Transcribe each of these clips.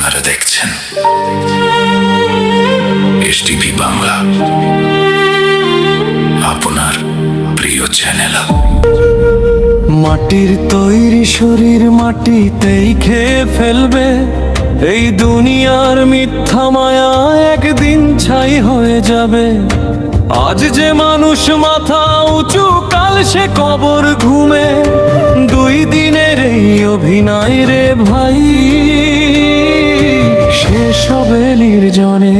আপনারা দেখছেন এসটিভি বাংলা, আপনার প্রিয় চ্যানেল। মাটির তৈরি শরীর মাটিতেই খেয়ে ফেলবে, এই দুনিয়ার মিথ্যা মায়া একদিন ছাই হয়ে যাবে। আজ যে মানুষ মাথা উঁচু, কাল সে কবর ঘুমে। দুই দিনের এই অভিনয় রে ভাই, শেষ হবে নির্জনে।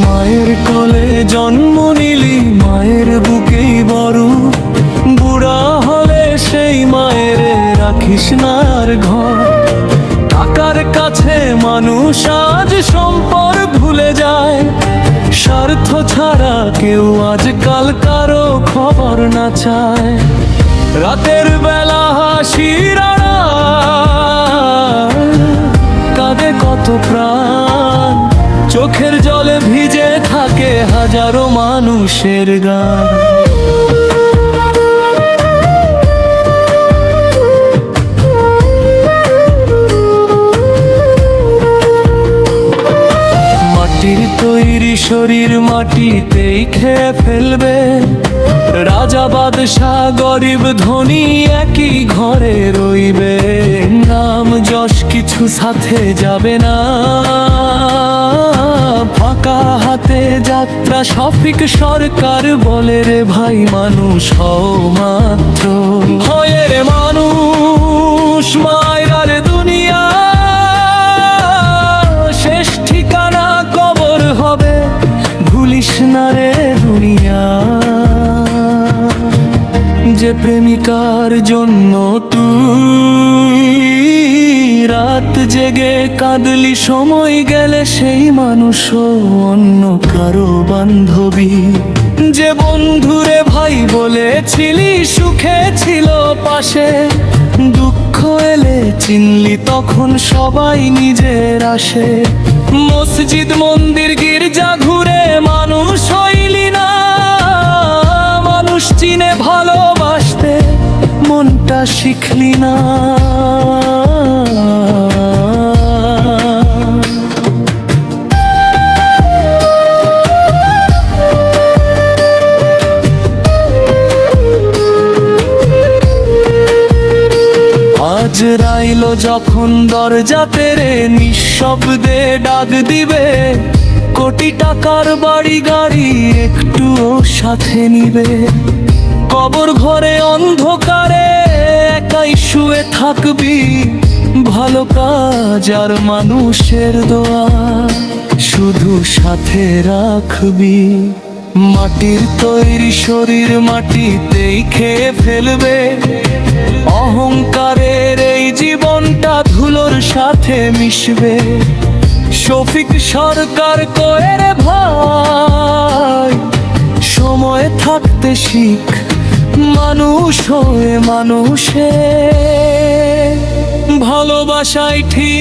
মায়ের কোলে জন্ম নিলি, মায়ের বুকেই বড়। বুড়া হলে সেই মায়ের রাখিস না আর ঘর। টাকার কাছে মানুষ আজ সম্পদ ভুলে যায়, স্বার্থ ছাড়া কেউ আজকাল কারো খবর না চায়। রাতের বেলা হাসির আড়াল কাঁদে কত প্রাণ, চোখের জলে ভিজে থাকে হাজারো মানুষের গান। মাটির তৈরি শরীর মাটিতেই খেয়ে ফেলবে, রাজা বাদশাহ গরিব ধনী একই ঘরে রইবে। নাম যশ কিছু সাথে যাবে না, ফাঁকা হাতে যাত্রা শফিক সরকার বলে রে ভাই, মানুষ হও মাত্র। হয় রে মানুষ মায়রার দুনিয়া, শেষ ঠিকানা কবর হবে, ভুলিস না রে দুনিয়া। যে প্রেমিকার জন্য তুই রাত জেগে কাঁদলি, সময় গেলে সেই মানুষও অন্য কারো বান্ধবী। যে বন্ধুরে ভাই বলেছিলি, সুখে ছিল পাশে, দুঃখ এলে চিনলি তখন সবাই নিজের আসে। মসজিদ মন্দির গির্জা ঘুরে মানুষ হইলি না, মানুষ চিনে ভালোবাসতে মনটা শিখলি না। আজ রাইলো যখন দরজাতে রে, নিঃশব্দে ডাক দিবে, কোটি টাকার বাড়ি গাড়ি একটুও সাথে নিবে। কবর ঘরে অন্ধকারে একাই শুয়ে থাকবি, ভালো কাজ আর মানুষের দোয়া শুধু সাথে রাখবি। মাটির তৈরি শরীর মাটিতেই খেয়ে ফেলবে, অহংকারের এই জীবনটা ধুলোর সাথে মিশবে। শফিক সরকার কয়ে রে ভাই, সময় থাকতে শিখ, মানুষ হয়ে মানুষে ভালোবাসাই ঠিক।